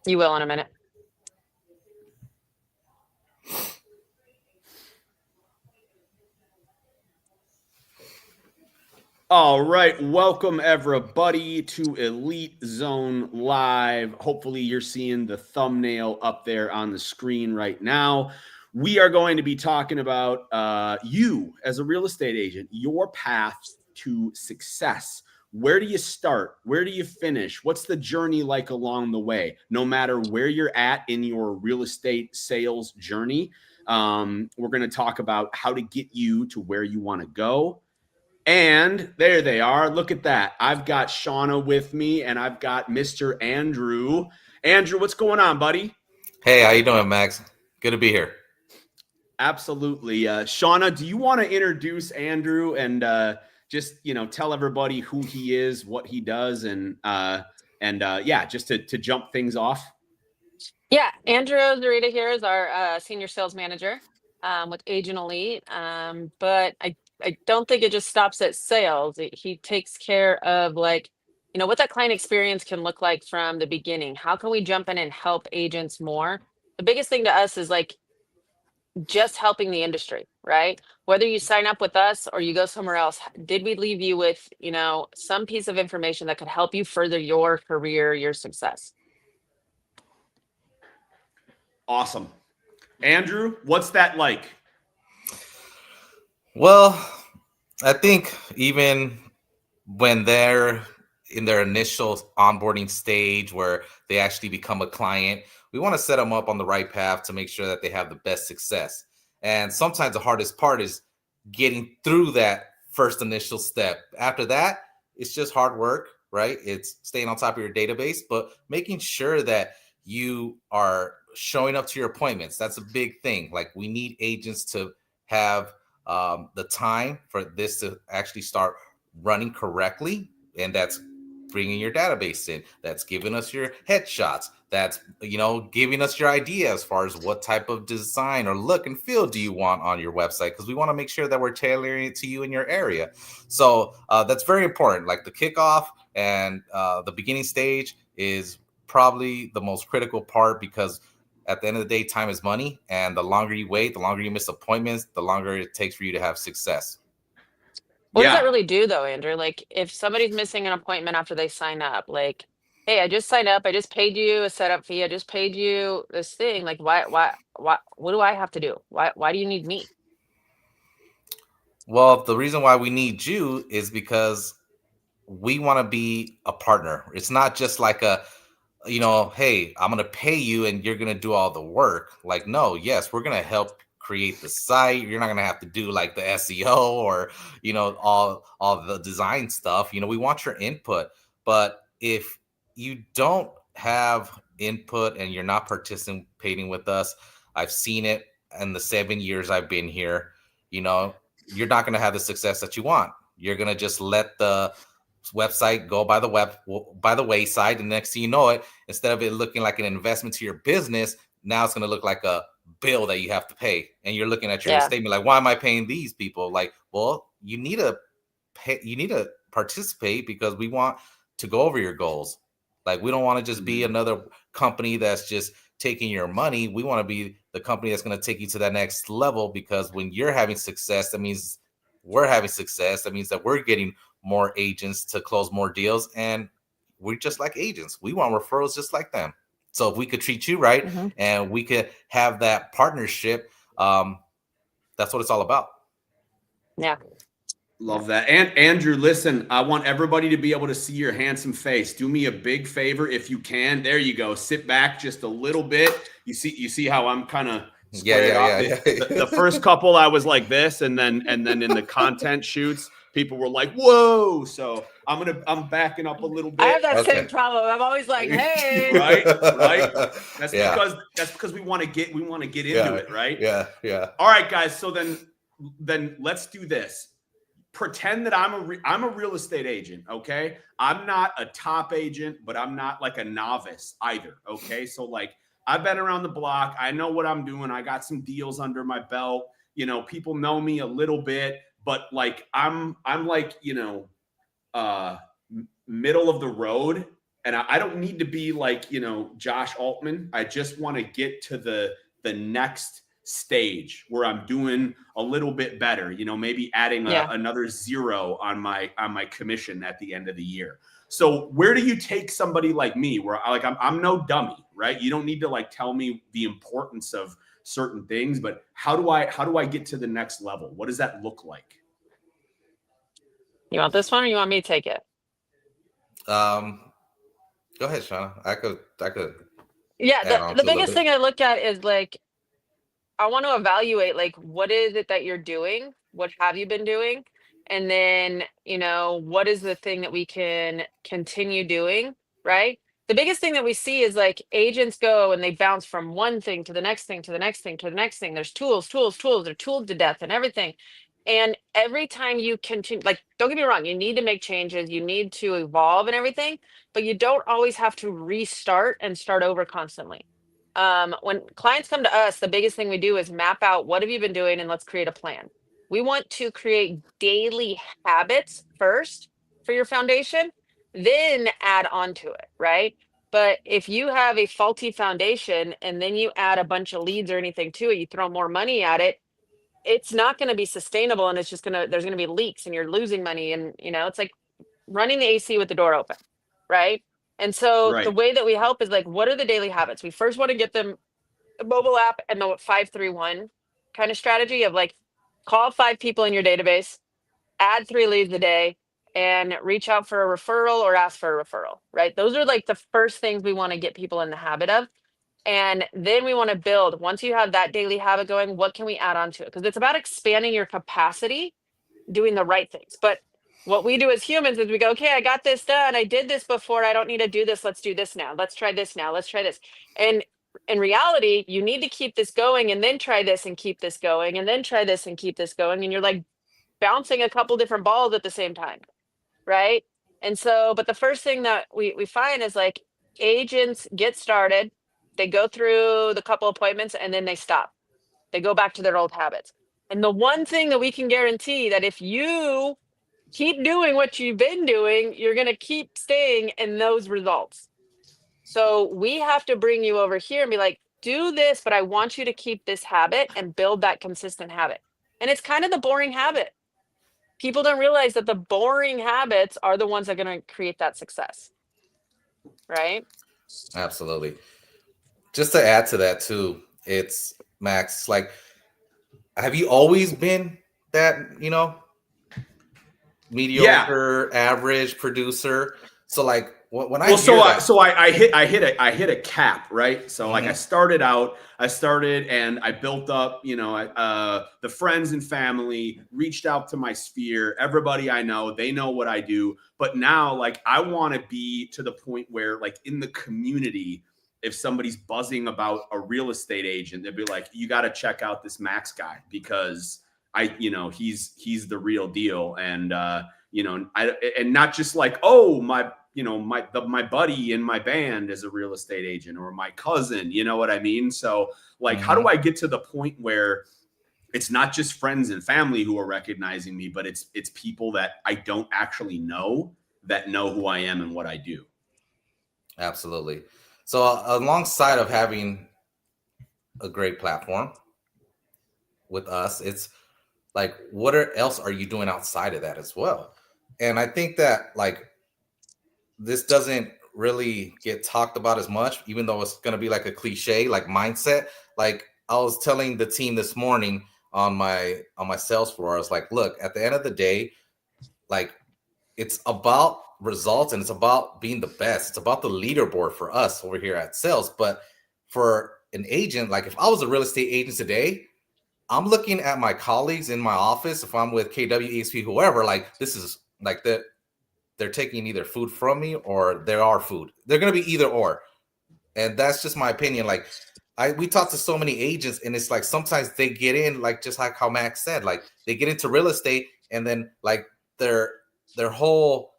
You will in a minute. All right, welcome everybody to Elite Zone Live. Hopefully you're seeing the thumbnail up there on the screen right now. We are going to be talking about you as a real estate agent, your path to success. Where do you start? Where do you finish? What's the journey like along the way? No matter where you're at in your real estate sales journey, we're going to talk about how to get you to where you want to go. And there they are. Look at that. I've got Shauna with me, and I've got Mr. Andrew. Andrew, what's going on, buddy? Hey, how you doing, Max? Good to be here. Absolutely. Shauna, do you want to introduce Andrew and just tell everybody who he is, what he does, and yeah, just to jump things off? Yeah, Andrew Zarita here is our senior sales manager with Agent Elite. But I don't think it just stops at sales. He takes care of what that client experience can look like from the beginning. How can we jump in and help agents more? The biggest thing to us is just helping the industry, right? Whether you sign up with us or you go somewhere else, did we leave you with, some piece of information that could help you further your career, your success? Awesome. Andrew, what's that like? Well, I think even when they're in their initial onboarding stage where they actually become a client, we want to set them up on the right path to make sure that they have the best success. And sometimes the hardest part is getting through that first initial step. After that, it's just hard work, right? It's staying on top of your database, but making sure that you are showing up to your appointments. That's a big thing. Like, we need agents to have the time for this to actually start running correctly. And that's bringing your database in. That's giving us your headshots. That's, giving us your idea as far as what type of design or look and feel do you want on your website, because we want to make sure that we're tailoring it to you in your area. So that's very important. Like, the kickoff and the beginning stage is probably the most critical part, because at the end of the day, time is money. And the longer you wait, the longer you miss appointments, the longer it takes for you to have success. What does that really do though, Andrew? Like, if somebody's missing an appointment after they sign up, like, hey, I just signed up, I just paid you a setup fee, I just paid you this thing. Like, why, what do I have to do? Why do you need me? Well, the reason why we need you is because we want to be a partner. It's not just like hey, I'm going to pay you and you're going to do all the work. Like, no, yes, we're going to help create the site. You're not going to have to do like the SEO or, all the design stuff. We want your input. But if you don't have input and you're not participating with us, I've seen it in the 7 years I've been here, you're not going to have the success that you want. You're going to just let the website go by the wayside, and next thing you know it, instead of it looking like an investment to your business, now it's going to look like a bill that you have to pay, and you're looking at your statement like, why am I paying these people? Like, well, you need to participate, because we want to go over your goals. Like, we don't want to just be another company that's just taking your money. We want to be the company that's going to take you to that next level, because when you're having success, that means we're having success. That means that we're getting more agents to close more deals, and we're just like agents. We want referrals just like them. So if we could treat you right, and we could have that partnership, that's what it's all about. Yeah. Love that. And Andrew, listen, I want everybody to be able to see your handsome face. Do me a big favor if you can. There you go. Sit back just a little bit. You see how I'm kind of squared up. The first couple I was like this, and then in the content shoots, people were like, "Whoa!" So I'm backing up a little bit. I have that same problem. I'm always like, "Hey." Right. That's because we want to get into it, right? Yeah. All right, guys. So then let's do this. Pretend that I'm a real estate agent. Okay, I'm not a top agent, but I'm not like a novice either. Okay, so like, I've been around the block. I know what I'm doing. I got some deals under my belt. People know me a little bit, but like I'm like, middle of the road And I don't need to be like, Josh Altman. I just want to get to the next stage where I'm doing a little bit better, maybe adding another zero on my commission at the end of the year. So where do you take somebody like me where I'm no dummy, right? You don't need to like tell me the importance of certain things, but how do I get to the next level? What does that look like? You want this one or you want me to take it? Go ahead, Shauna. I could. Yeah, the biggest thing I look at is like, I want to evaluate like, what is it that you're doing? What have you been doing? And then, what is the thing that we can continue doing, right? The biggest thing that we see is like agents go and they bounce from one thing to the next thing, to the next thing, to the next thing. There's tools. They're tooled to death and everything. And every time you continue, like, don't get me wrong, you need to make changes, you need to evolve and everything, but you don't always have to restart and start over constantly. When clients come to us, the biggest thing we do is map out what have you been doing and let's create a plan. We want to create daily habits first for your foundation, then add on to it, right? But if you have a faulty foundation and then you add a bunch of leads or anything to it, you throw more money at it, it's not going to be sustainable, and it's just there's going to be leaks and you're losing money. And it's like running the AC with the door open, right? And so the way that we help is like, what are the daily habits? We first want to get them a mobile app and the 5-3-1 kind of strategy of like, call 5 people in your database, add 3 leads a day, and reach out for a referral or ask for a referral, right? Those are like the first things we want to get people in the habit of. And then we want to build, once you have that daily habit going, what can we add on to it? Because it's about expanding your capacity, doing the right things. But what we do as humans is we go, okay, I got this done. I did this before. I don't need to do this. Let's do this now. Let's try this now. Let's try this. And in reality, you need to keep this going and then try this and keep this going and then try this and keep this going. And you're like bouncing a couple different balls at the same time, right? And so, but the first thing that we find is like agents get started, they go through the couple appointments and then they stop. They go back to their old habits. And the one thing that we can guarantee that if you keep doing what you've been doing, you're going to keep staying in those results. So we have to bring you over here and be like, do this, but I want you to keep this habit and build that consistent habit. And it's kind of the boring habit. People don't realize that the boring habits are the ones that are going to create that success. Right? Absolutely. Just to add to that too, it's Max, like, have you always been that, mediocre, average producer? So like when I I hit a cap, right? So like I started and I built up, the friends and family, reached out to my sphere, everybody I know, they know what I do. But now like I want to be to the point where like in the community, if somebody's buzzing about a real estate agent, they'd be like, you got to check out this Max guy because he's the real deal. And, and not just like, oh, my buddy in my band is a real estate agent or my cousin, you know what I mean? So like, how do I get to the point where it's not just friends and family who are recognizing me, but it's people that I don't actually know that know who I am and what I do. Absolutely. So alongside of having a great platform with us, it's like, what else are you doing outside of that as well? And I think that like this doesn't really get talked about as much, even though it's going to be like a cliche, like mindset. Like I was telling the team this morning on my sales floor, I was like, look, at the end of the day, like it's about results and it's about being the best. It's about the leaderboard for us over here at sales. But for an agent, like if I was a real estate agent today, I'm looking at my colleagues in my office. If I'm with KW, EXP, whoever, like this is like they're taking either food from me or there are food. They're going to be either or. And that's just my opinion. Like we talk to so many agents and it's like, sometimes they get in, like, just like how Max said, like they get into real estate and then like their whole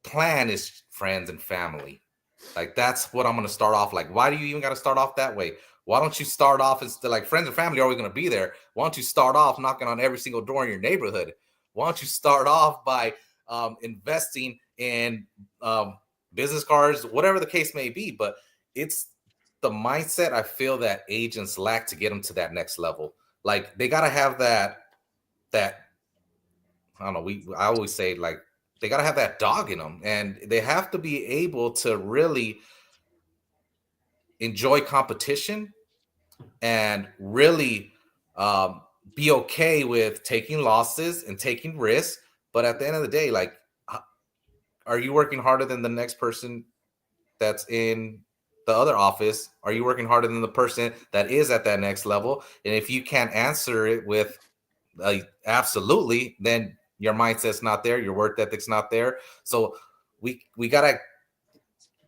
plan is friends and family. Like, that's what I'm going to start off. Like, why do you even got to start off that way? Why don't you start off as like friends and family are always going to be there? Why don't you start off knocking on every single door in your neighborhood? Why don't you start off by investing in business cards, whatever the case may be. But it's the mindset I feel that agents lack to get them to that next level. Like they got to have that I don't know. I always say like they got to have that dog in them, and they have to be able to really enjoy competition and really be okay with taking losses and taking risks. But at the end of the day, like, are you working harder than the next person that's in the other office? Are you working harder than the person that is at that next level? And if you can't answer it with absolutely, then your mindset's not there, your work ethic's not there. So we gotta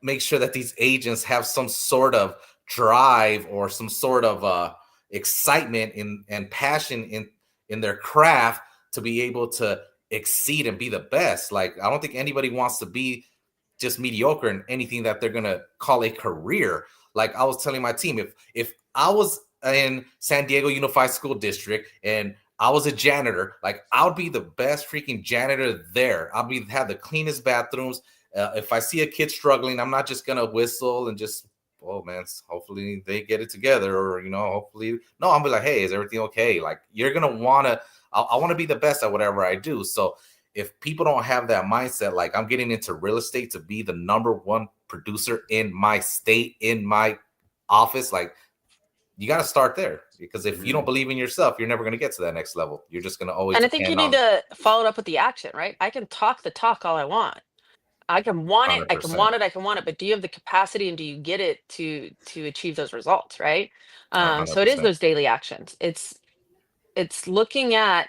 make sure that these agents have some sort of drive or some sort of excitement and passion in their craft to be able to exceed and be the best. Like I don't think anybody wants to be just mediocre in anything that they're gonna call a career. Like I was telling my team, if I was in San Diego Unified School District and I was a janitor, like I would be the best freaking janitor there. Have the cleanest bathrooms. If I see a kid struggling, I'm not just gonna whistle and just, oh man, hopefully they get it together, or hopefully no. I'm be like, hey, is everything okay? Like you're gonna wanna, I want to be the best at whatever I do. So if people don't have that mindset, like I'm getting into real estate to be the #1 producer in my state, in my office, like you got to start there, because if you don't believe in yourself, you're never going to get to that next level. You're just going to always. And I think you need to follow it up with the action, right? I can talk the talk all I want. I can want it. I can 100%. want it. I can want it. But do you have the capacity and do you get it to achieve those results, right? So it is 100%. those daily actions. It's looking at,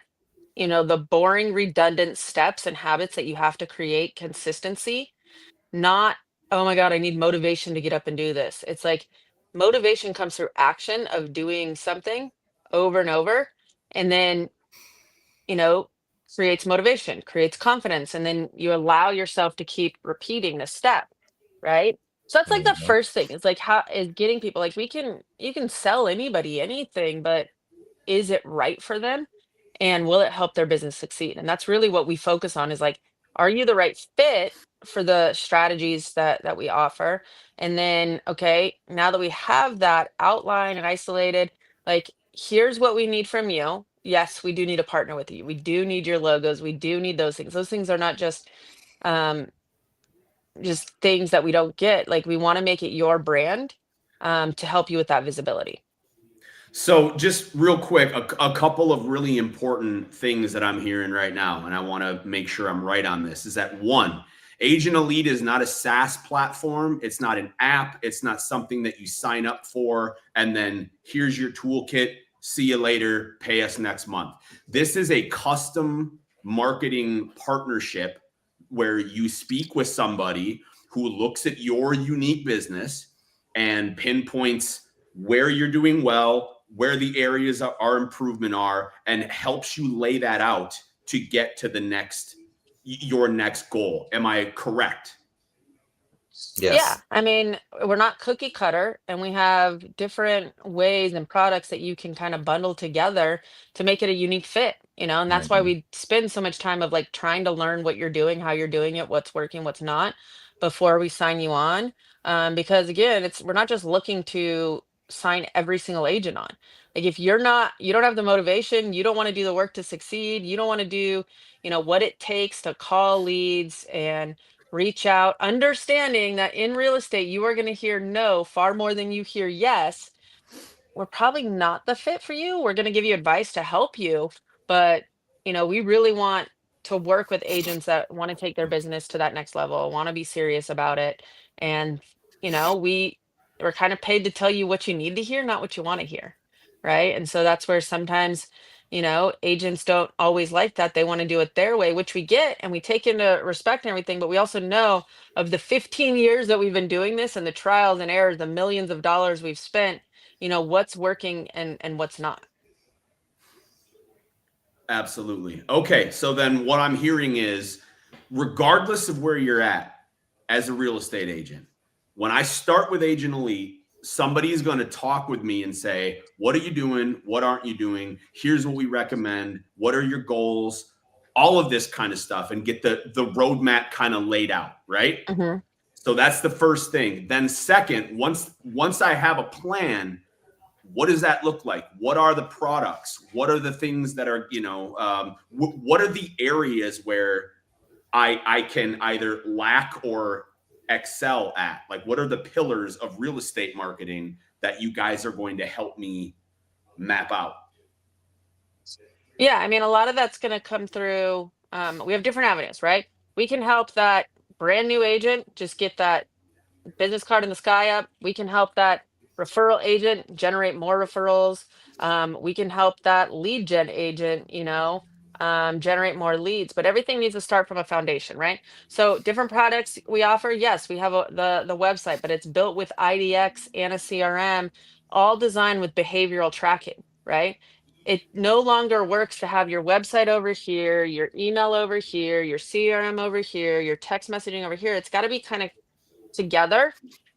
the boring, redundant steps and habits that you have to create consistency, not, oh my God, I need motivation to get up and do this. It's like motivation comes through action of doing something over and over. And then, creates motivation, creates confidence. And then you allow yourself to keep repeating the step. Right. So that's like the first thing. It's like, how is getting people, like, you can sell anybody anything, but is it right for them? And will it help their business succeed? And that's really what we focus on, is like, are you the right fit for the strategies that we offer? And then, okay, now that we have that outline and isolated, like, here's what we need from you. Yes, we do need to partner with you. We do need your logos. We do need those things. Those things are not um, just things that we don't get. Like, we want to make it your brand, to help you with that visibility. So just real quick, a couple of really important things that I'm hearing right now, and I want to make sure I'm right on this, is that one, Agent Elite is not a SaaS platform. It's not an app. It's not something that you sign up for and then here's your toolkit. See you later. Pay us next month. This is a custom marketing partnership where you speak with somebody who looks at your unique business and pinpoints where you're doing well, where the areas are improvement are, and helps you lay that out to get to your next goal. Am I correct? Yes. Yeah, I mean, we're not cookie cutter, and we have different ways and products that you can kind of bundle together to make it a unique fit, and that's why we spend so much time of like trying to learn what you're doing, how you're doing it, what's working, what's not, before we sign you on. Because again, we're not just looking to sign every single agent on. Like, if you don't have the motivation, you don't want to do the work to succeed, you don't want to do, what it takes to call leads and reach out, understanding that in real estate, you are going to hear no far more than you hear yes. We're probably not the fit for you. We're going to give you advice to help you. But, we really want to work with agents that want to take their business to that next level, want to be serious about it. And, we're kind of paid to tell you what you need to hear, not what you want to hear. Right. And so that's where sometimes, agents don't always like that. They want to do it their way, which we get and we take into respect and everything. But we also know, of the 15 years that we've been doing this and the trials and errors, the millions of dollars we've spent, what's working and what's not. Absolutely. Okay. So then what I'm hearing is, regardless of where you're at as a real estate agent, when I start with Agent Elite, somebody is going to talk with me and say, what are you doing? What aren't you doing? Here's what we recommend. What are your goals? All of this kind of stuff, and get the roadmap kind of laid out, right? Mm-hmm. So that's the first thing. Then second, once I have a plan, what does that look like? What are the products? What are the things that are, what are the areas where I can either lack or excel at? Like, what are the pillars of real estate marketing that you guys are going to help me map out? Yeah, I mean, a lot of that's going to come through. We have different avenues, right? We can help that brand new agent just get that business card in the sky up. We can help that referral agent generate more referrals. We can help that lead gen agent, generate more leads. But everything needs to start from a foundation, right? So different products we offer. Yes, we have the website, but it's built with IDX and a CRM, all designed with behavioral tracking, right? It no longer works to have your website over here, your email over here, your CRM over here, your text messaging over here. It's got to be kind of together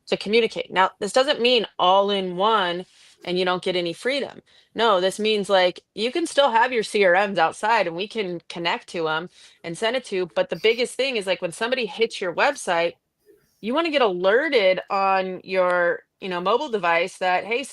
to communicate. Now, this doesn't mean all in one and you don't get any freedom. No, this means like you can still have your CRMs outside and we can connect to them and send it to. But the biggest thing is like when somebody hits your website, you want to get alerted on your mobile device that hey,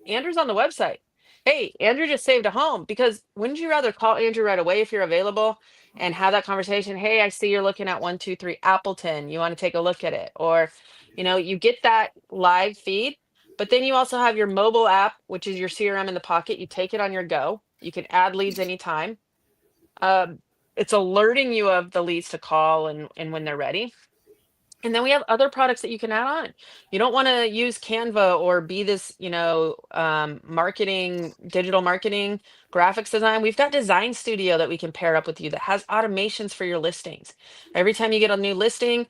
Andrew's on the website. Hey, Andrew just saved a home. Because wouldn't you rather call Andrew right away if you're available and have that conversation? Hey, I see you're looking at 123 Appleton, you want to take a look at it? Or you get that live feed, but then you also have your mobile app, which is your CRM in the pocket. You take it on your go, you can add leads anytime. It's alerting you of the leads to call and when they're ready. And then we have other products that you can add on. You don't want to use Canva or be this, digital marketing, graphics design. We've got Design Studio that we can pair up with you that has automations for your listings. Every time you get a new listing,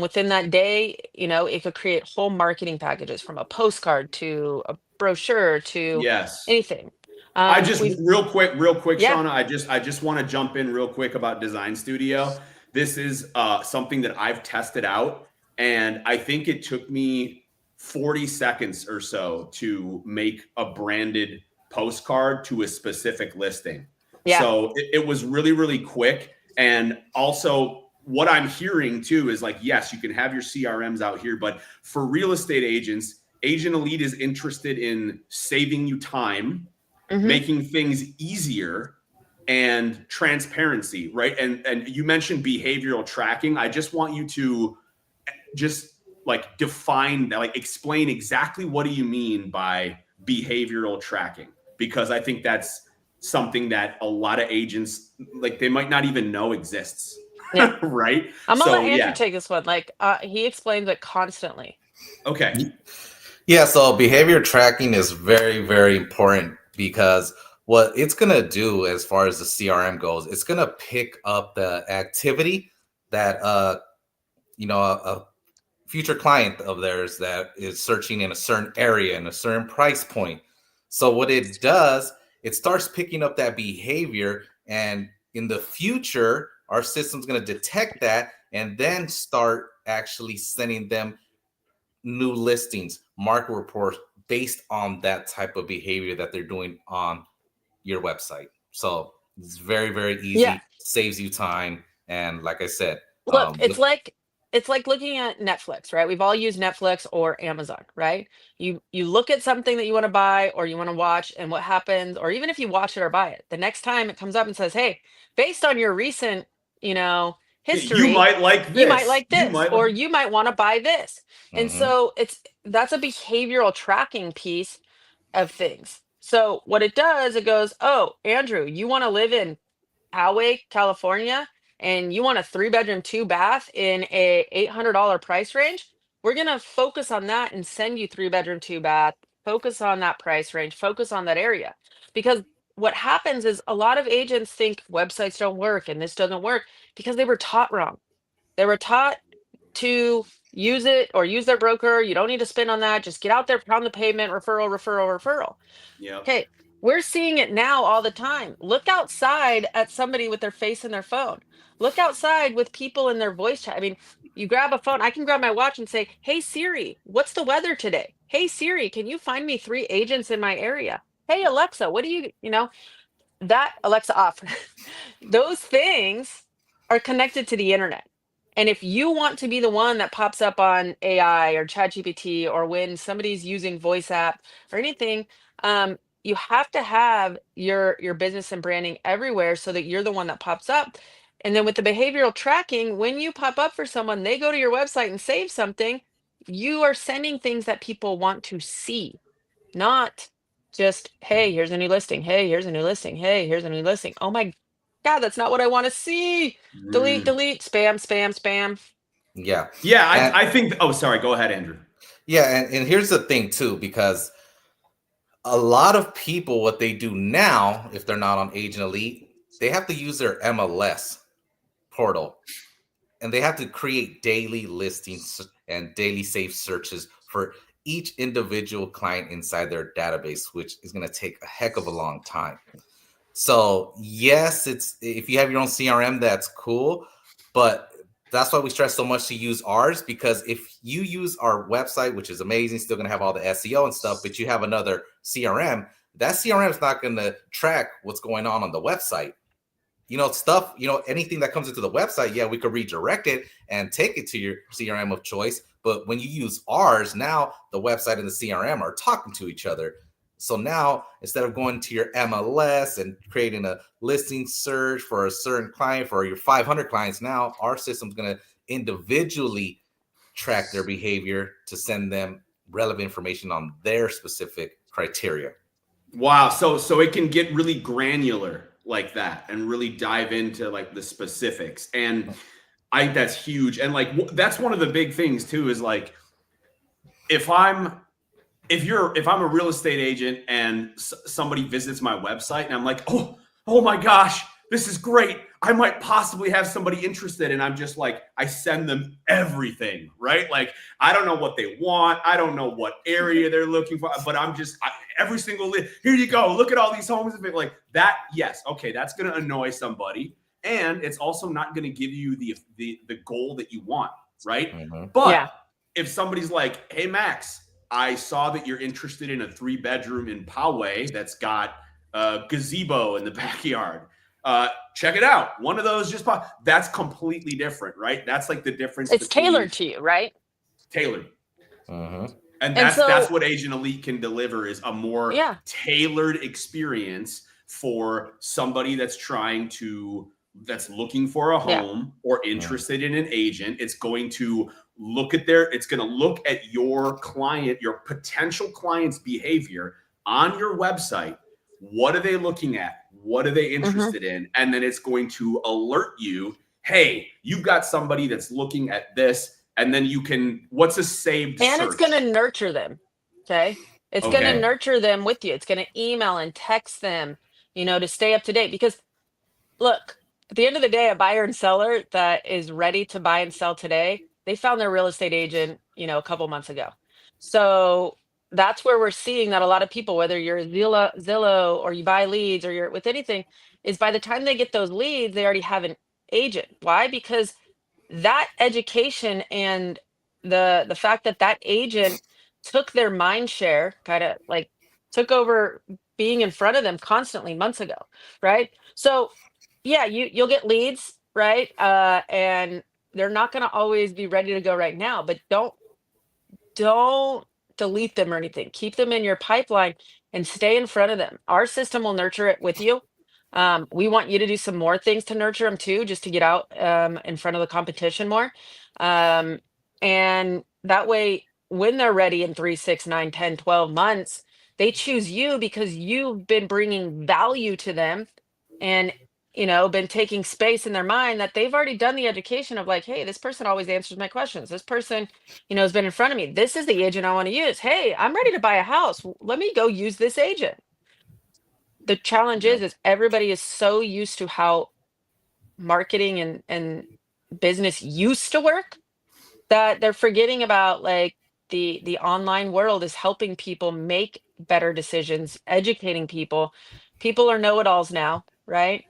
within that day, it could create whole marketing packages from a postcard to a brochure to Yes. anything. I just real quick, Yeah. Shauna. I just want to jump in real quick about Design Studio. This is something that I've tested out, and I think it took me 40 seconds or so to make a branded postcard to a specific listing. Yeah. So it was really, really quick. And also, what I'm hearing too is like, yes, you can have your CRMs out here, but for real estate agents, Agent Elite is interested in saving you time, making things easier, and transparency, right? And you mentioned behavioral tracking. I just want you to just like define that, like explain exactly what do you mean by behavioral tracking, because I think that's something that a lot of agents, like, they might not even know exists. Yeah. Right. I'm gonna So let Andrew take this one. Like he explains it constantly. Okay. Yeah, so behavior tracking is very, very important because what it's going to do as far as the CRM goes, it's going to pick up the activity that a future client of theirs that is searching in a certain area in a certain price point. So what it does, it starts picking up that behavior, and in the future our system's going to detect that and then start actually sending them new listings, market reports based on that type of behavior that they're doing on your website. So it's very, very easy, Yeah. saves you time. And like I said, Look, it's like looking at Netflix, right? We've all used Netflix or Amazon, right? You look at something that you want to buy or you want to watch, and what happens, or even if you watch it or buy it, the next time it comes up and says, "Hey, based on your recent, history, you might like this. you might like You this, might or like- you might want to buy this." And Mhm. so that's a behavioral tracking piece of things. So what it does, it goes, "Oh, Andrew, you want to live in Poway, California, and you want a 3-bedroom, 2-bath in a $800 price range, we're going to focus on that and send you 3-bedroom, 2-bath, focus on that price range, focus on that area." Because what happens is a lot of agents think websites don't work and this doesn't work because they were taught wrong. They were taught to use it or use their broker. You don't need to spend on that. Just get out there, pound the pavement, referral, referral, referral. Yeah. Okay, we're seeing it now all the time. Look outside at somebody with their face in their phone. Look outside with people in their voice chat. I mean, you grab a phone, I can grab my watch and say, "Hey Siri, what's the weather today? Hey Siri, can you find me 3 agents in my area? Hey Alexa, what do that Alexa off." Those things are connected to the internet. And if you want to be the one that pops up on AI or ChatGPT, or when somebody's using voice app or anything, you have to have your business and branding everywhere so that you're the one that pops up. And then with the behavioral tracking, when you pop up for someone, they go to your website and save something, you are sending things that people want to see, not just, hey, here's a new listing. Hey, here's a new listing. Hey, here's a new listing. Oh my God, that's not what I want to see. Delete, delete, spam, spam, spam. Yeah. Yeah, And, I think. Oh, sorry. Go ahead, Andrew. yeah, and here's the thing too, because a lot of people, what they do now, if they're not on Agent Elite, they have to use their MLS portal, and they have to create daily listings and daily safe searches for each individual client inside their database, which is going to take a heck of a long time. So yes, it's, if you have your own CRM, that's cool, but that's why we stress so much to use ours, because if you use our website, which is amazing, still going to have all the SEO and stuff, but you have another CRM, that CRM is not going to track what's going on the website. Stuff, anything that comes into the website, yeah, we could redirect it and take it to your CRM of choice. But when you use ours, now the website and the CRM are talking to each other. So now, instead of going to your MLS and creating a listing search for a certain client for your 500 clients, now our system's going to individually track their behavior to send them relevant information on their specific criteria. Wow. So it can get really granular like that and really dive into like the specifics. And I think that's huge. And like, that's one of the big things too, is like, if I'm a real estate agent and somebody visits my website and I'm like, oh my gosh, this is great, I might possibly have somebody interested, and I'm just like, I send them everything, right? Like, I don't know what they want, I don't know what area they're looking for, but every single here you go, look at all these homes, like that. Yes, okay, that's going to annoy somebody, and it's also not going to give you the goal that you want, right? Mm-hmm. But if somebody's like, hey Max, I saw that you're interested in a 3-bedroom in Poway that's got a gazebo in the backyard. Check it out. One of those that's completely different, right? That's like the difference. It's tailored to you, right? Tailored. Mm-hmm. And that's what Agent Elite can deliver, is a more tailored experience for somebody that's looking for a home or interested in an agent. It's going to look at your client, your potential client's behavior on your website. What are they looking at? What are they interested in? And then it's going to alert you, hey, you've got somebody that's looking at this. And then what's a saved search? It's going to nurture them. Okay. It's going to nurture them with you. It's going to email and text them, to stay up to date. Because look, at the end of the day, a buyer and seller that is ready to buy and sell today, they found their real estate agent, a couple months ago. So that's where we're seeing that a lot of people, whether you're Zillow or you buy leads or you're with anything, is by the time they get those leads, they already have an agent. Why? Because that education and the fact that agent took their mind share, kind of like took over being in front of them constantly months ago, right? So yeah, you'll get leads, right? And they're not going to always be ready to go right now, but don't delete them or anything. Keep them in your pipeline and stay in front of them. Our system will nurture it with you. We want you to do some more things to nurture them too, just to get out in front of the competition more. And that way, when they're ready in 3, 6, 9, 10, 12 months, they choose you because you've been bringing value to them and been taking space in their mind that they've already done the education of like, hey, this person always answers my questions. This person, has been in front of me. This is the agent I want to use. Hey, I'm ready to buy a house. Let me go use this agent. The challenge is everybody is so used to how marketing and business used to work that they're forgetting about like the online world is helping people make better decisions, educating people. People are know-it-alls now, right?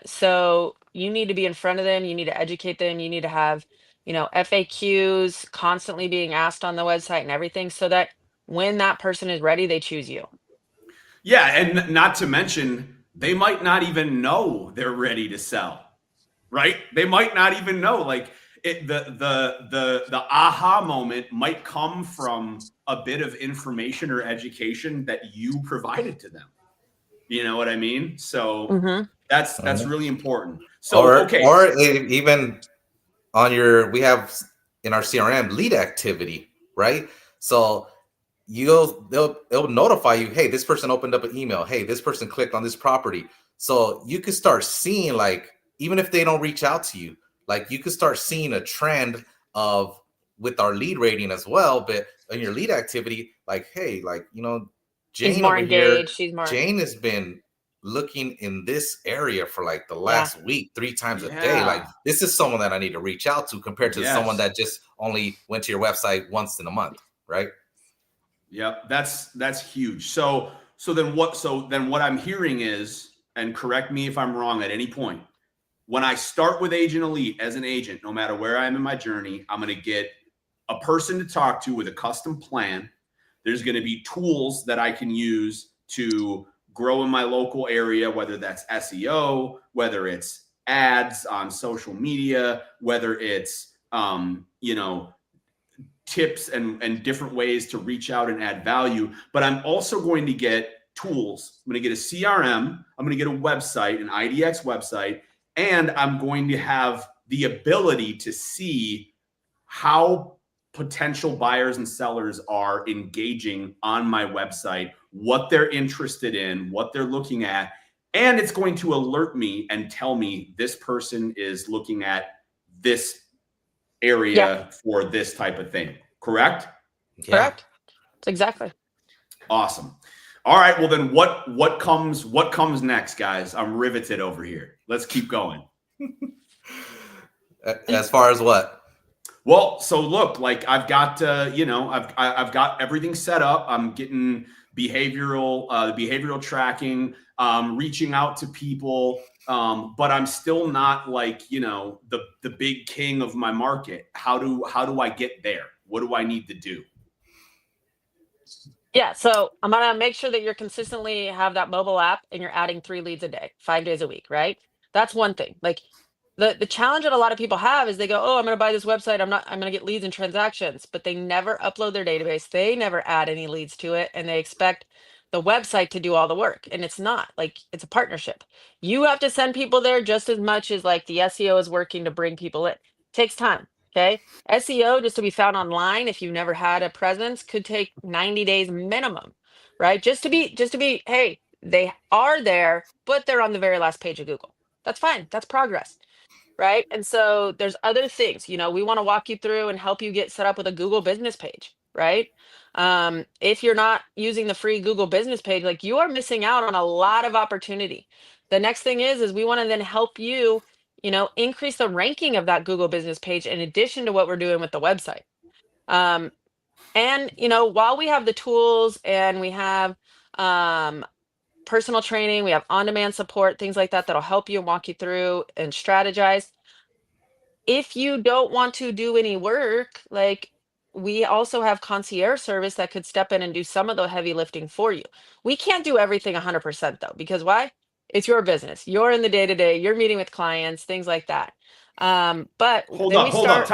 So you need to be in front of them, you need to educate them, you need to have, FAQs constantly being asked on the website and everything, so that when that person is ready, they choose you. Yeah, and not to mention, they might not even know they're ready to sell, right? They might not even know. Like, the aha moment might come from a bit of information or education that you provided to them. You know what I mean? So that's really important. So okay, or even on your, we have in our CRM lead activity, right? So it'll notify you, hey, this person opened up an email, hey, this person clicked on this property. So you could start seeing, like, even if they don't reach out to you, like, you could start seeing a trend of, with our lead rating as well, but in your lead activity, like, hey, like, you know, She's Jane more over here, engaged. She's more. Jane has been looking in this area for like the last week 3 times a day. Like, this is someone that I need to reach out to, compared to someone that just only went to your website once in a month, right? Yep, that's huge. So then what I'm hearing is, and correct me if I'm wrong at any point, when I start with Agent Elite as an agent, no matter where I am in my journey, I'm going to get a person to talk to with a custom plan. There's going to be tools that I can use to grow in my local area, whether that's SEO, whether it's ads on social media, whether it's tips and different ways to reach out and add value. But I'm also going to get tools. I'm going to get a CRM. I'm going to get a website, an IDX website, and I'm going to have the ability to see how potential buyers and sellers are engaging on my website, what they're interested in, what they're looking at. And it's going to alert me and tell me this person is looking at this area for this type of thing. Correct? Yeah. Correct. Exactly. Awesome. All right. Well, then what comes next, guys? I'm riveted over here. Let's keep going. As far as what? Well, so look, like I've got I've got everything set up. I'm getting behavioral tracking, reaching out to people, but I'm still not like, the big king of my market. How do I get there? What do I need to do? Yeah, so I'm gonna make sure that you're consistently have that mobile app and you're adding 3 leads a day, 5 days a week, right? That's one thing. Like the challenge that a lot of people have is they go, oh, I'm gonna buy this website, I'm gonna get leads and transactions, but they never upload their database, they never add any leads to it, and they expect the website to do all the work. And it's not. Like, it's a partnership. You have to send people there just as much as like the SEO is working to bring people in. It takes time. Okay. SEO, just to be found online, if you've never had a presence, could take 90 days minimum, right? Just to be, hey, they are there, but they're on the very last page of Google. That's fine. That's progress, right? And so there's other things, we want to walk you through and help you get set up with a Google business page, right? If you're not using the free Google business page, like, you are missing out on a lot of opportunity. The next thing is we want to then help you, increase the ranking of that Google business page in addition to what we're doing with the website. And while we have the tools and we have personal training, we have on-demand support, things like that, that'll help you and walk you through and strategize. If you don't want to do any work, like, we also have concierge service that could step in and do some of the heavy lifting for you. We can't do everything 100% though, because why? It's your business. You're in the day-to-day, you're meeting with clients, things like that. But Hold then up. we start.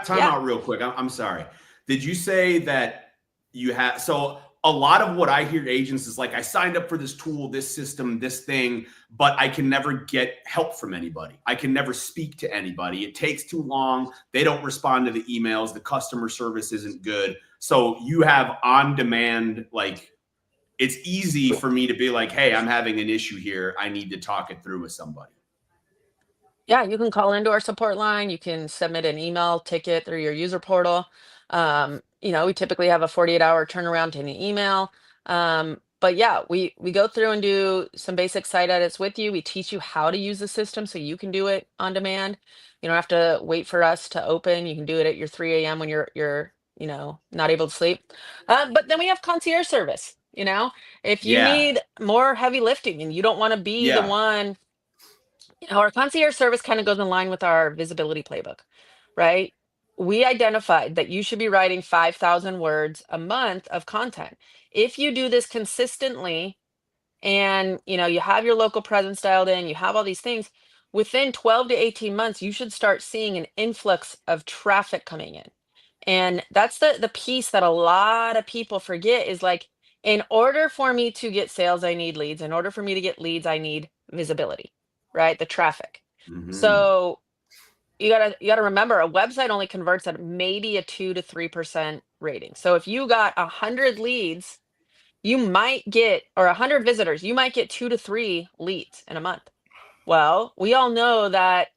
Time out real quick. I'm sorry. Did you say that you have, so a lot of what I hear agents is like, I signed up for this tool, this system, this thing, but I can never get help from anybody. I can never speak to anybody. It takes too long. They don't respond to the emails. The customer service isn't good. So you have on demand, like, it's easy for me to be like, hey, I'm having an issue here. I need to talk it through with somebody. Yeah, you can call into our support line. You can submit an email ticket through your user portal. We typically have a 48-hour turnaround to any email. But yeah, we go through and do some basic site edits with you. We teach you how to use the system so you can do it on demand. You don't have to wait for us to open. You can do it at your 3 a.m. when you're not able to sleep. But then we have concierge service. If you need more heavy lifting and you don't want to be the one. Our concierge service kind of goes in line with our visibility playbook, right? We identified that you should be writing 5,000 words a month of content. If you do this consistently and you have your local presence dialed in, you have all these things, within 12 to 18 months, you should start seeing an influx of traffic coming in. And that's the piece that a lot of people forget is like, in order for me to get sales, I need leads. In order for me to get leads, I need visibility, right? The traffic. So you gotta remember a website only converts at maybe a 2 to 3% rating. So if you got 100 leads, you might get, or 100 visitors, you might get 2 to 3 leads in a month. Well, we all know that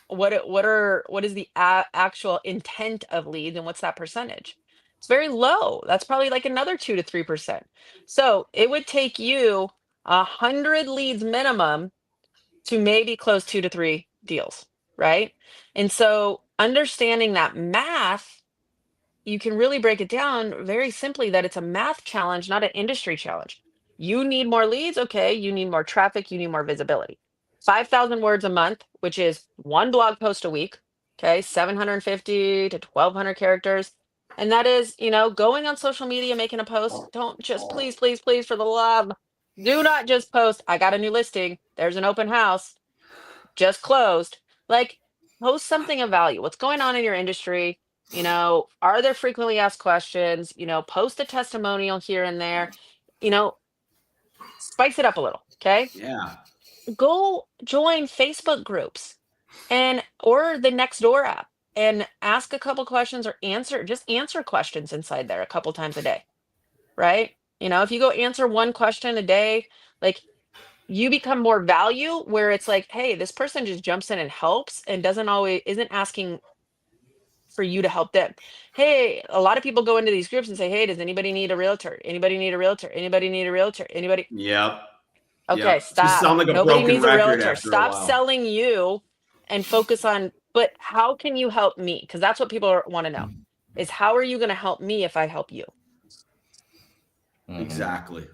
what is the actual intent of leads and what's that percentage? It's very low. That's probably like another 2 to 3%. So it would take you 100 leads minimum to maybe close 2 to 3 deals, right? And so understanding that math, you can really break it down very simply that it's a math challenge, not an industry challenge. You need more leads, okay, you need more traffic, you need more visibility. 5,000 words a month, which is one blog post a week, okay, 750 to 1,200 characters. And that is, going on social media, making a post. Don't just, please, please, please, for the love, do not just post, I got a new listing, there's an open house, just closed. Like, post something of value. What's going on in your industry? Are there frequently asked questions? Post a testimonial here and there. You know, Spice it up a little. Okay. Yeah. Go join Facebook groups or the Nextdoor app and ask a couple questions or just answer questions inside there a couple times a day. Right. If you go answer one question a day, like, you become more value where it's like, hey, this person just jumps in and helps and isn't asking for you to help them. Hey, a lot of people go into these groups and say, hey, does anybody need a realtor? Anybody need a realtor? Anybody need a realtor? Anybody? Yep. Okay, Yep. Just stop. sound like a Nobody broken needs a record realtor. after a Stop while. selling you and focus on, but how can you help me? Because that's what people want to know is how are you going to help me if I help you? Exactly.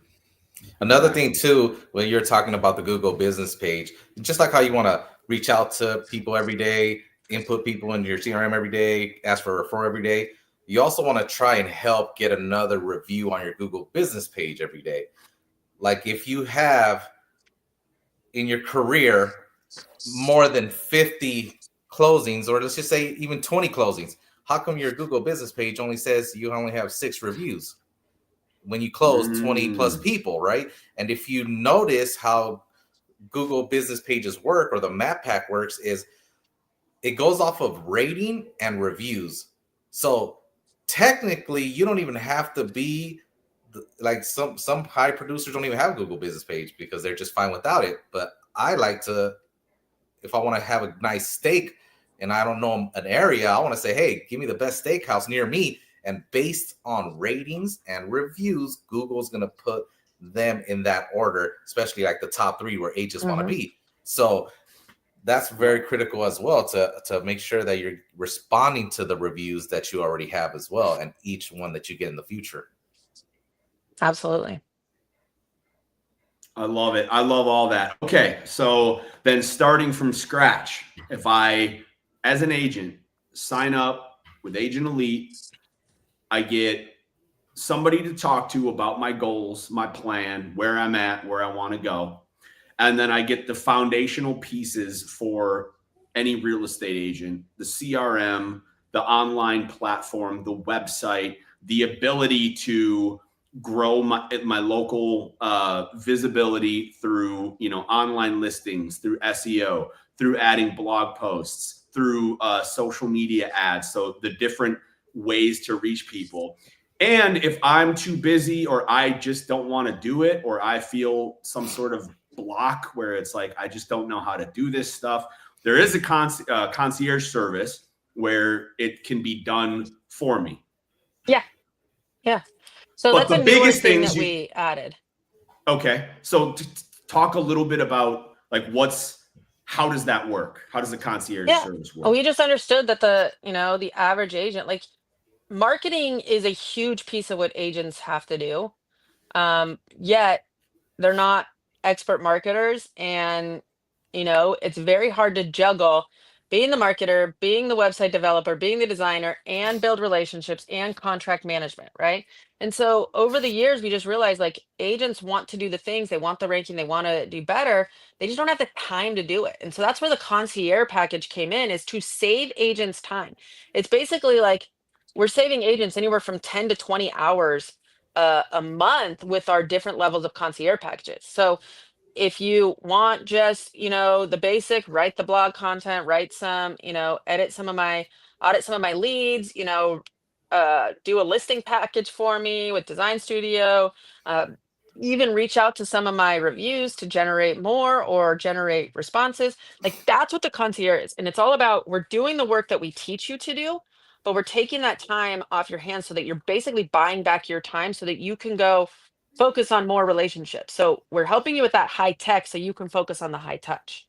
Another thing too, when you're talking about the Google business page, just like how you want to reach out to people every day, input people in your CRM every day, ask for a referral every day, you also want to try and help get another review on your Google business page every day. Like if you have in your career more than 50 closings, or let's just say even 20 closings, how come your Google business page only says you only have 6 reviews when you close 20 plus people, right? And if you notice how Google business pages work, or the map pack works, is it goes off of rating and reviews. So technically you don't even have to be like some high producers don't even have Google business page because they're just fine without it. But I like to, if I want to have a nice steak and I don't know an area, I want to say, hey, give me the best steakhouse near me. And based on ratings and reviews, Google's going to put them in that order, especially like the top 3 where agents want to be. So that's very critical as well to make sure that you're responding to the reviews that you already have as well, and each one that you get in the future. Absolutely. I love it. I love all that. Okay. So then starting from scratch, if I, as an agent, sign up with Agent Elite, I get somebody to talk to about my goals, my plan, where I'm at, where I want to go. And then I get the foundational pieces for any real estate agent, the CRM, the online platform, the website, the ability to grow my local visibility through, online listings, through SEO, through adding blog posts, through social media ads. So the different ways to reach people. And if I'm too busy or I just don't want to do it, or I feel some sort of block where it's like, I just don't know how to do this stuff, there is a concierge service where it can be done for me. Yeah. So But that's the a newer biggest thing things that we added. Okay. So talk a little bit about like how does that work? How does the concierge service work? We just understood that the average agent, like, marketing is a huge piece of what agents have to do. Yet they're not expert marketers, and it's very hard to juggle being the marketer, being the website developer, being the designer, and build relationships and contract management, right? And so over the years, we just realized like agents want to do the things, they want the ranking, they want to do better. They just don't have the time to do it. And so that's where the concierge package came in, is to save agents time. It's basically like we're saving agents anywhere from 10 to 20 hours a month with our different levels of concierge packages. So if you want just, the basic, write the blog content, write some, edit some of my, audit some of my leads, do a listing package for me with Design Studio, uh, even reach out to some of my reviews to generate more or generate responses. Like that's what the concierge is. And it's all about, we're doing the work that we teach you to do, but we're taking that time off your hands so that you're basically buying back your time so that you can go focus on more relationships. So we're helping you with that high tech so you can focus on the high touch.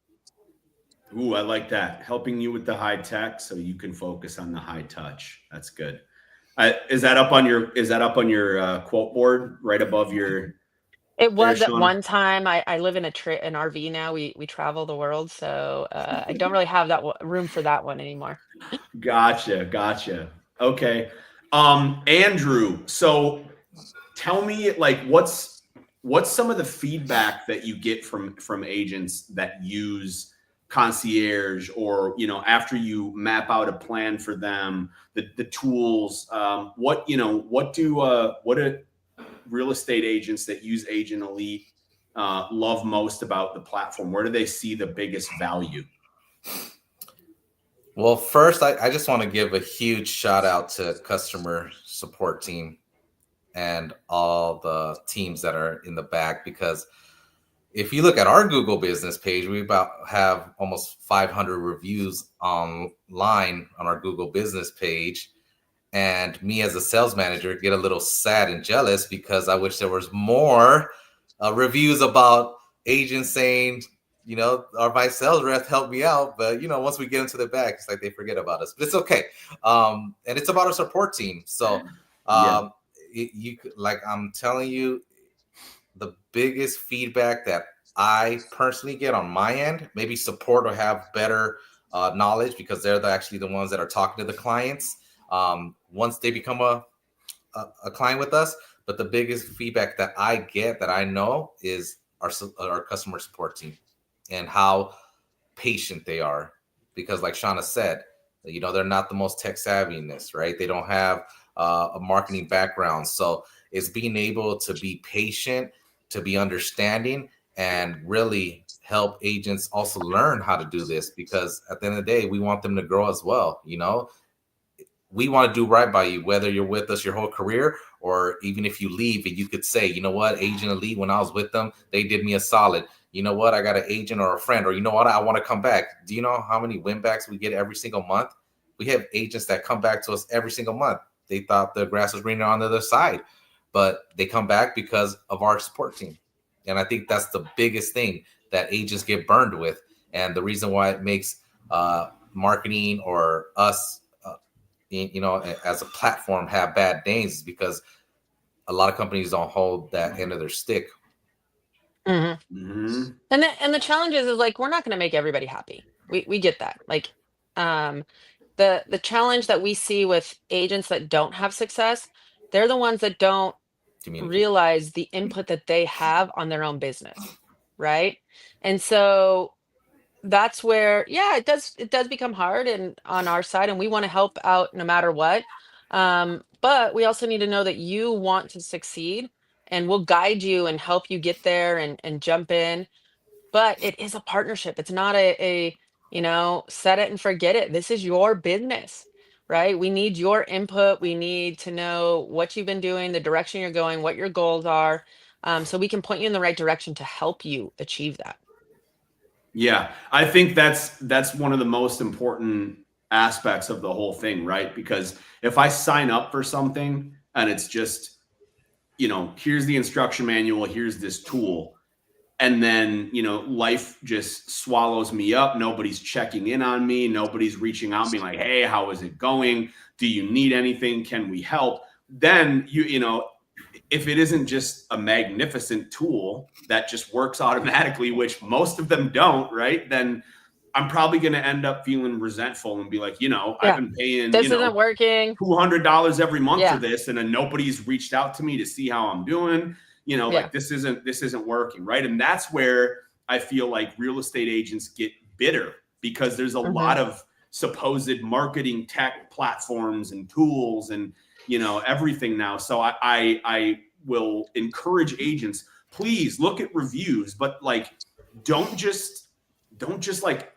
Ooh, I like that. Helping you with the high tech so you can focus on the high touch. That's good. Is that up on your quote board right above your? It There, was at Shauna? one time. I live in an RV now. We travel the world, so I don't really have that room for that one anymore. Gotcha. Okay. Andrew, so tell me, like, what's some of the feedback that you get from agents that use concierge, or after you map out a plan for them, the tools, what do real estate agents that use Agent Elite love most about the platform? Where do they see the biggest value? Well, first, I just want to give a huge shout out to customer support team and all the teams that are in the back, because if you look at our Google business page, we have almost 500 reviews online on our Google business page. And me as a sales manager get a little sad and jealous because I wish there was more reviews about agents saying, our vice sales rep helped me out. But, once we get into the back, it's like they forget about us. But it's okay. And it's about our support team. So I'm telling you, the biggest feedback that I personally get on my end, maybe support or have better knowledge because they're actually the ones that are talking to the clients once they become a client with us. But the biggest feedback that I get, that I know, is our customer support team and how patient they are. Because like Shauna said, they're not the most tech savvy in this, right? They don't have a marketing background. So it's being able to be patient, to be understanding, and really help agents also learn how to do this, because at the end of the day, we want them to grow as well. We want to do right by you, whether you're with us your whole career, or even if you leave and you could say, you know what, Agent Elite, when I was with them, they did me a solid. You know what, I got an agent or a friend, or you know what, I want to come back. Do you know how many win backs we get every single month? We have agents that come back to us every single month. They thought the grass was greener on the other side, but they come back because of our support team. And I think that's the biggest thing that agents get burned with. And the reason why it makes marketing or us, as a platform have bad names is because a lot of companies don't hold that end of their stick. Mm-hmm. Mm-hmm. And the challenge is like, we're not going to make everybody happy. We get that. Like, the challenge that we see with agents that don't have success, they're the ones that don't realize the input that they have on their own business, right? And so that's where, yeah, it does become hard and on our side, and we want to help out no matter what. But we also need to know that you want to succeed, and we'll guide you and help you get there and jump in. But it is a partnership. It's not a set it and forget it. This is your business, right? We need your input. We need to know what you've been doing, the direction you're going, what your goals are, so we can point you in the right direction to help you achieve that. Yeah, I think that's one of the most important aspects of the whole thing, right? Because if I sign up for something and it's just, here's the instruction manual, here's this tool, and then, life just swallows me up. Nobody's checking in on me. Nobody's reaching out, being like, hey, how is it going? Do you need anything? Can we help? Then if it isn't just a magnificent tool that just works automatically, which most of them don't, right? Then I'm probably going to end up feeling resentful and be like, I've been paying, this isn't working. $200 every month for this, and then nobody's reached out to me to see how I'm doing. Like this isn't working, right? And that's where I feel like real estate agents get bitter, because there's a lot of supposed marketing tech platforms and tools and everything now. So I will encourage agents, please look at reviews, but like don't just like,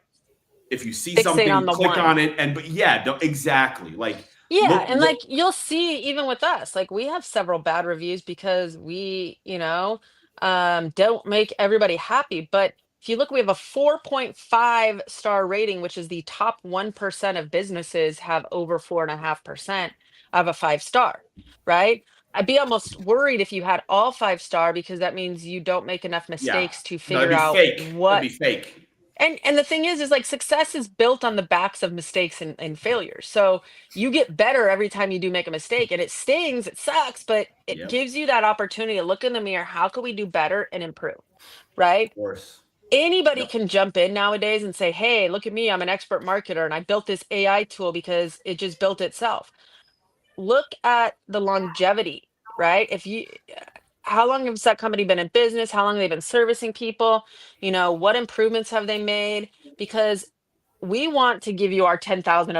if you see something, click on it, don't exactly like. Like you'll see even with us, like we have several bad reviews because we, don't make everybody happy. But if you look, we have a 4.5 star rating, which is the top 1% of businesses have over 4.5% of a 5-star, right? I'd be almost worried if you had all 5-star, because that means you don't make enough mistakes to figure out what. That'd be fake. And the thing is like success is built on the backs of mistakes and failures. So you get better every time you do make a mistake, and it stings, it sucks, but it gives you that opportunity to look in the mirror. How can we do better and improve? Right? Of course. Anybody can jump in nowadays and say, hey, look at me, I'm an expert marketer and I built this AI tool because it just built itself. Look at the longevity, right? How long has that company been in business? How long have they been servicing people? What improvements have they made? Because we want to give you our 10,000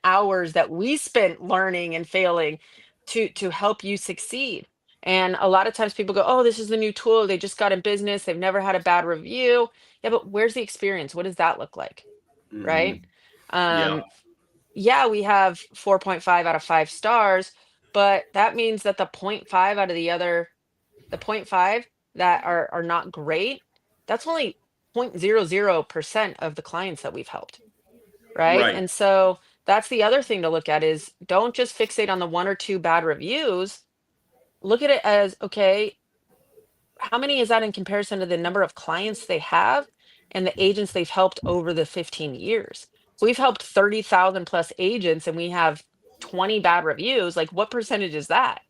hours that we spent learning and failing to help you succeed. And a lot of times people go, oh, this is the new tool. They just got in business. They've never had a bad review. Yeah, but where's the experience? What does that look like? Right? We have 4.5 out of 5 stars, but that means that the 0.5 out of the 0.5 that are not great, that's only 0.00% of the clients that we've helped. Right? And so that's the other thing to look at is don't just fixate on the 1 or 2 bad reviews. Look at it as, okay, how many is that in comparison to the number of clients they have and the agents they've helped over the 15 years? We've helped 30,000 plus agents and we have 20 bad reviews. Like what percentage is that?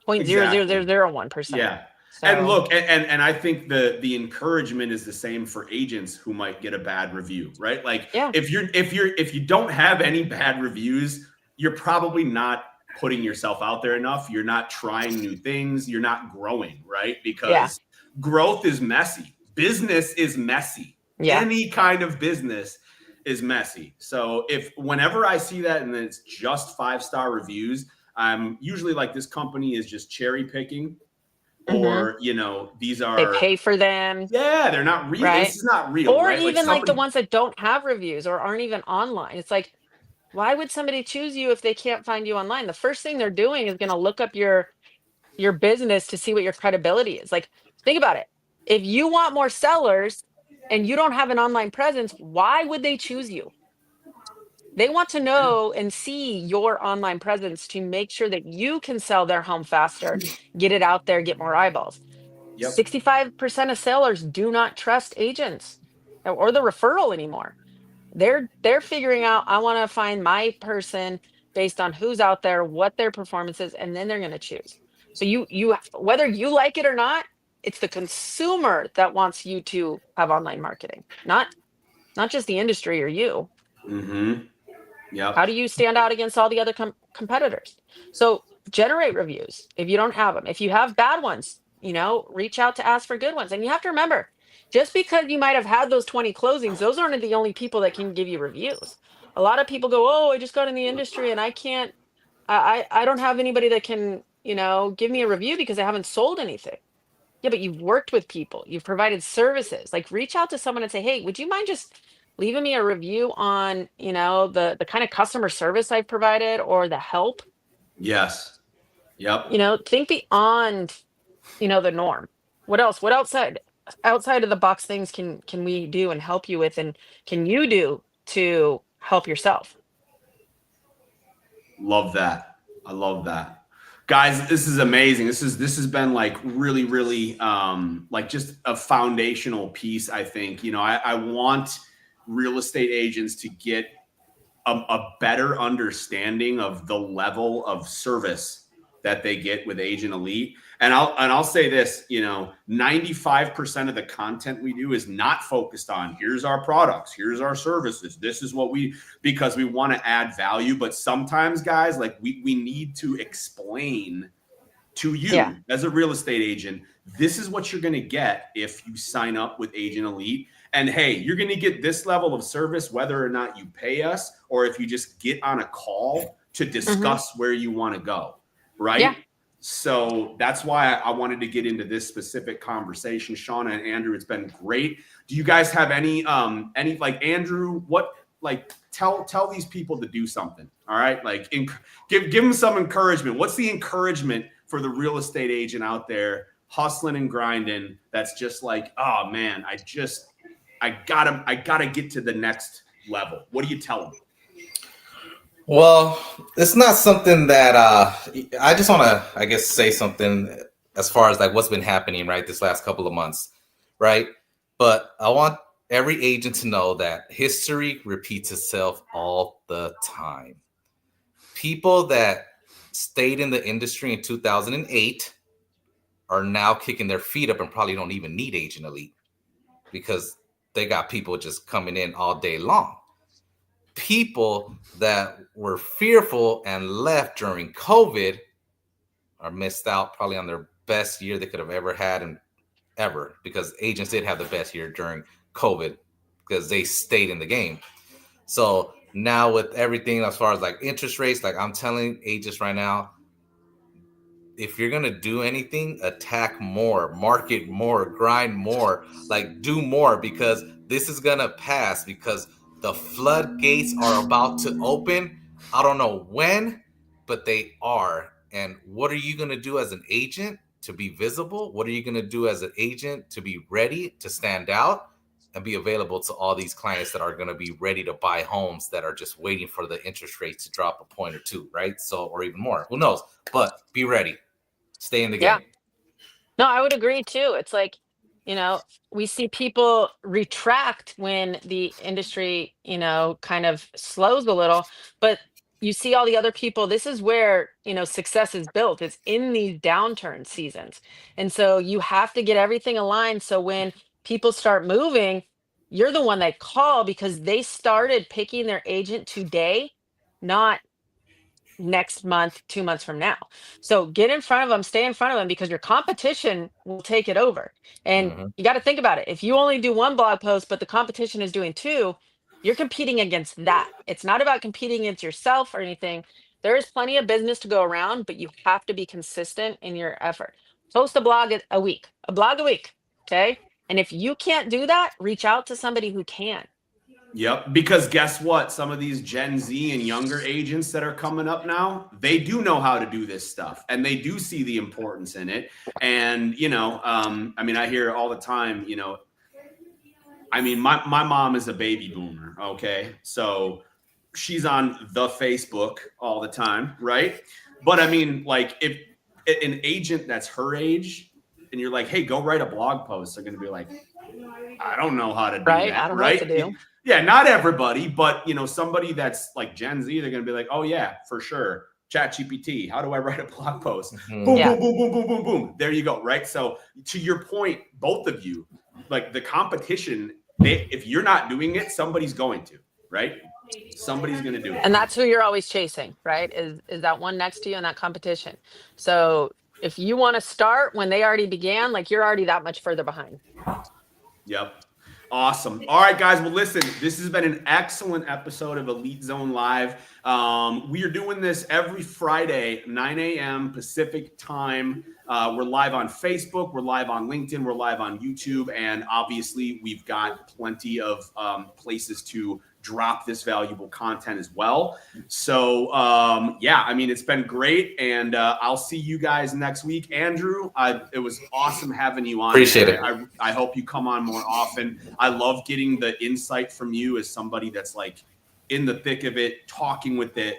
0.00001%. Yeah. So. And look, and I think the encouragement is the same for agents who might get a bad review, right? Like if you don't have any bad reviews, you're probably not putting yourself out there enough. You're not trying new things. You're not growing, right? Because growth is messy. Business is messy. Any kind of business is messy. So whenever I see that and it's just 5-star reviews, I'm usually like, this company is just cherry picking, or these are, they pay for them. Yeah, they're not real. Right? This is not real. Or right? Even like the ones that don't have reviews or aren't even online. It's like, why would somebody choose you if they can't find you online? The first thing they're doing is going to look up your business to see what your credibility is. Like, think about it. If you want more sellers and you don't have an online presence, why would they choose you? They want to know and see your online presence to make sure that you can sell their home faster, get it out there, get more eyeballs. 65% of sellers do not trust agents or the referral anymore. They're figuring out, I want to find my person based on who's out there, what their performance is, and then they're going to choose. So you whether you like it or not, it's the consumer that wants you to have online marketing, not just the industry or you. How do you stand out against all the other competitors? So generate reviews if you don't have them. If you have bad ones, reach out to ask for good ones. And you have to remember, just because you might have had those 20 closings, those aren't the only people that can give you reviews. A lot of people go, oh, I just got in the industry and I can't, I don't have anybody that can, give me a review because I haven't sold anything. Yeah, but you've worked with people, you've provided services. Like reach out to someone and say, hey, would you mind just leaving me a review on, the kind of customer service I've provided or the help? Yes. Yep. Think beyond, the norm. What else? What outside of the box things can we do and help you with, and can you do to help yourself? Love that. I love that. Guys, this is amazing. This has been like really, really like just a foundational piece, I think. I want real estate agents to get a better understanding of the level of service that they get with Agent Elite. And I'll say this, 95% of the content we do is not focused on here's our products, here's our services, this is what because we want to add value. But sometimes, guys, like we need to explain to you as a real estate agent, this is what you're going to get if you sign up with Agent Elite. And hey, you're going to get this level of service, whether or not you pay us, or if you just get on a call to discuss where you want to go. Right. Yeah. So that's why I wanted to get into this specific conversation. Shauna and Andrew, it's been great. Do you guys have any like Andrew, tell these people to do something. All right. Like give them some encouragement. What's the encouragement for the real estate agent out there hustling and grinding? That's just like, oh man, I gotta get to the next level. What do you tell them? Well, it's not something that I just want to, I guess, say something as far as like what's been happening, right, this last couple of months, right? But I want every agent to know that history repeats itself all the time. People that stayed in the industry in 2008 are now kicking their feet up and probably don't even need Agent Elite because they got people just coming in all day long. People that were fearful and left during COVID are missed out probably on their best year they could have ever had and ever, because agents did have the best year during COVID because they stayed in the game. So now with everything as far as like interest rates, like I'm telling agents right now, if you're going to do anything, attack more, market more, grind more, like do more, because this is going to pass, because the floodgates are about to open. I don't know when, but they are. And what are you going to do as an agent to be visible? What are you going to do as an agent to be ready to stand out and be available to all these clients that are going to be ready to buy homes that are just waiting for the interest rates to drop a point or two, right? So, or even more, who knows, but be ready, stay in the game. No, I would agree too. It's like, we see people retract when the industry, kind of slows a little, but you see all the other people. This is where, success is built. It's in these downturn seasons. And so you have to get everything aligned. So when people start moving, you're the one they call because they started picking their agent today, not next month, 2 months from now. So get in front of them, stay in front of them, because your competition will take it over. And you got to think about it. If you only do one blog post, but the competition is doing two, you're competing against that. It's not about competing against yourself or anything. There is plenty of business to go around, but you have to be consistent in your effort. Post a blog a week, a blog a week. Okay. And if you can't do that, reach out to somebody who can. Yep. Because guess what? Some of these Gen Z and younger agents that are coming up now, they do know how to do this stuff and they do see the importance in it. And, I hear all the time, my mom is a baby boomer. Okay. So she's on the Facebook all the time. Right. But if an agent that's her age and you're like, hey, go write a blog post, they're going to be like, I don't know how to do that. I don't know what to do. Yeah, not everybody, but somebody that's like Gen Z, they're gonna be like, oh yeah, for sure. ChatGPT, how do I write a blog post? Boom, boom, boom, boom, boom, boom, boom. There you go, right? So to your point, both of you, like the competition, if you're not doing it, somebody's going to, right? Somebody's gonna do it. And that's who you're always chasing, right? Is that one next to you in that competition. So if you want to start when they already began, like you're already that much further behind. Yep. Awesome. All right, guys. Well, listen, this has been an excellent episode of Elite Zone Live. We are doing this every Friday, 9 a.m. Pacific time. We're live on Facebook. We're live on LinkedIn. We're live on YouTube. And obviously, we've got plenty of places to drop this valuable content as well. So, it's been great. And I'll see you guys next week. Andrew, it was awesome having you on. Appreciate it. I hope you come on more often. I love getting the insight from you as somebody that's like in the thick of it, talking with the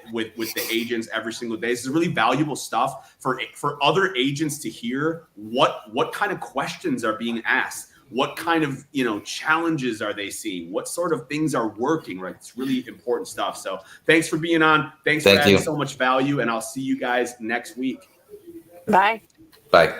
agents every single day. This is really valuable stuff for other agents to hear what kind of questions are being asked. What kind of, challenges are they seeing? What sort of things are working, right? It's really important stuff. So thanks for being on. Thanks for adding so much value. And I'll see you guys next week. Bye. Bye.